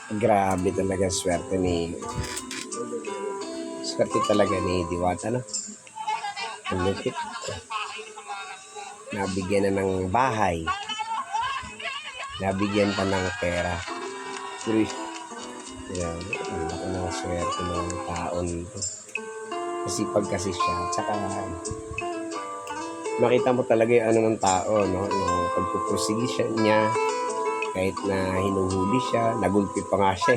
Grabe talaga swerte talaga ni Diwata, no? Ang lupit. Nabigyan na ng bahay, nabigyan pa ng pera. Uy, yan, ang laki ng swerte ng taon to. Masipag kasi siya, tsaka makita mo talaga yung ano ng tao, no? Yung pagpupursigi siya niya, kahit na hinuhuli siya, nagulpi pa nga siya.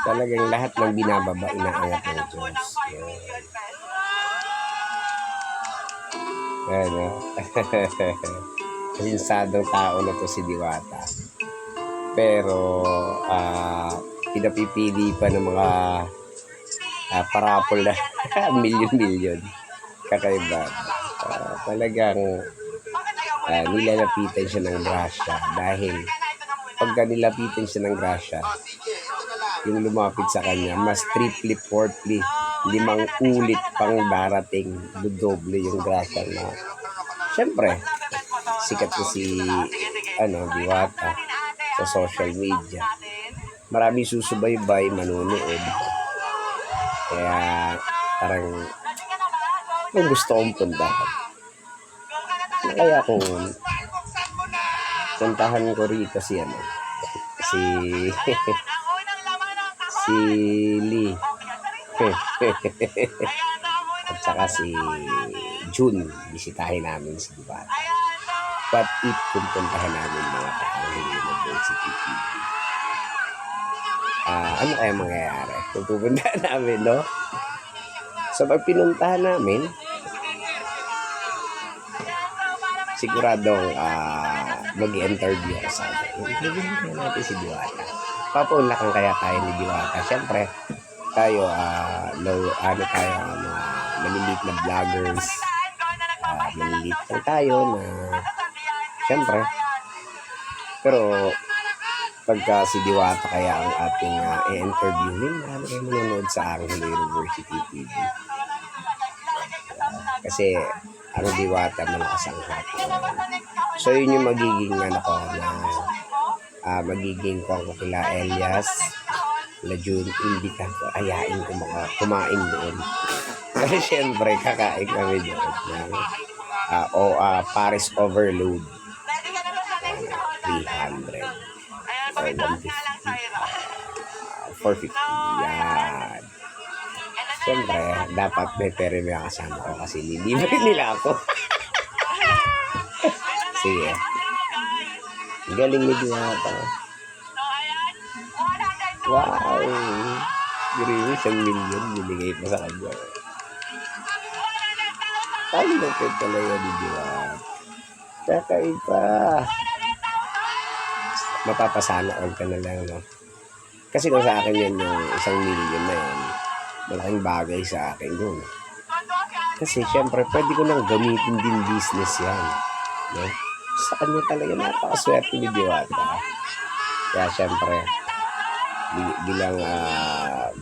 Talagang lahat ng binababa, inaangat ng Diyos. Ano? Kasinsadong tao na to si Diwata. Pero, pinapipili pa ng mga parapol na milyon-milyon. Kakaiba. Talagang nilalapitan siya ng grasya dahil pagka nilapitan siya ng grasya, yung lumapit sa kanya, mas triple, fourthly, 5 ulit pang darating, dodoble yung grasya na. Siyempre, sikat ko si Diwata sa social media. Marami susubaybay, manunood. Kaya parang kung gusto kong puntahan. Kaya kung puntahan ko rito si si Lee at saka si June, bisitahin namin si Diwata. What if kung puntahan namin mga kaanghel na Density TV? Ano kaya mangyayari? Kung pupuntahan namin, no? So pag pinuntahan namin, siguradong mag-i-interview ako sa amin. Interview natin si Diwata. Papaunlakan kaya tayo ni Diwata. Siyempre, tayo, tayo, mga maliliit na vloggers. Maliliit lang tayo na, siyempre. Pero, pagka si Diwata kaya ang ating i-interviewin, marami kayo manonood sa Anghel University TV. Kasi, ang Diwata malakas ang hati. So, yun yung magiging magiging ko ako kila Elias, kila June, hindi ka ayain ko kumain doon. Kasi syempre, kakain kami doon ng Paris Overload. 300 or 150. 450. Yan. Siyempre, dapat may pera may kasama ko kasi lilibarin nila ako. Sige. Galing ni Diwata. Wow. Giri, 1,000,000 binigay pa sa kanya. Ang lupit talaga ni Diwata. Kakaiba. Mapapasana all ka na lang, no? Kasi kung sa akin yan yung 1,000,000 na yan, malaking bagay sa akin yun. Kasi syempre, pwede ko nang gamitin din business yan. No? Sa kanya talaga napakaswerte ni Diwata. Kaya syempre, bilang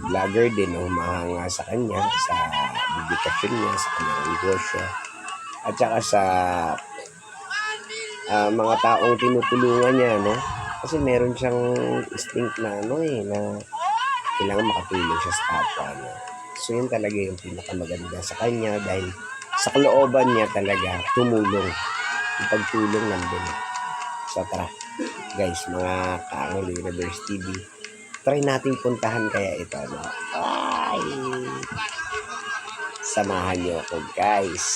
vlogger din, humahanga sa kanya, sa dedikasyon niya, sa kanyang negosyo, at saka sa mga taong tinutulungan niya, no? Kasi meron siyang instinct na na kailangan makatulong siya sa kapwa niya. So yun talaga yung pinakamaganda sa kanya dahil sa kalooban niya talaga tumulong. Yung pagtulong nandun. So tara, guys, mga Kaanghel University TV, try natin puntahan kaya ito, no? Ay! Samahan niyo ako, guys.